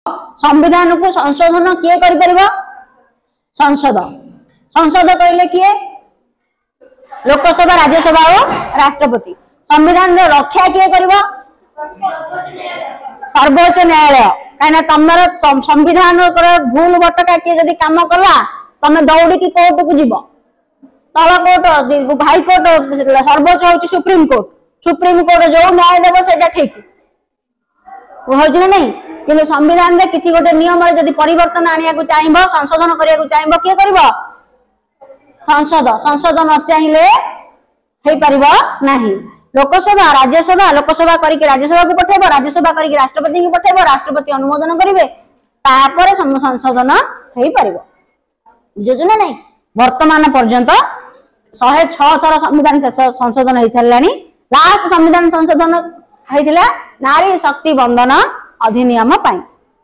संविधान को संशोधन किए करि परिबो संसद संसद कहले किए लोकसभा राज्यसभा और राष्ट्रपति संविधान रक्षा किए करिबो सर्वोच्च न्यायालय कहीं तुमर संविधान भूल भटका किए जदि काम कला तमे दौड़ी की कोर्ट को जीव तल कोर्ट हाईकोर्ट सर्वोच्च हूँ सुप्रीम कोर्ट जो न्याय देव से ठीक हूँ नहीं कि संविधान में किसी गोटे नियम जदि परिवर्तन आने को चाहिए संशोधन करने को चाहिए किए कर संसद संसद न चाहिए हो पार नहीं लोकसभा लोकसभा करके राज्यसभा को पठेब राज्यसभा करके राष्ट्रपति को पठेब राष्ट्रपति अनुमोदन करेंगे तापर संशोधन हो पार बुझे ना नहीं वर्तमान पर्यंत 106 थर संविधान संशोधन हो सारा लास्ट संविधान संशोधन होता नारी शक्ति बंधन अधिनियम पाई।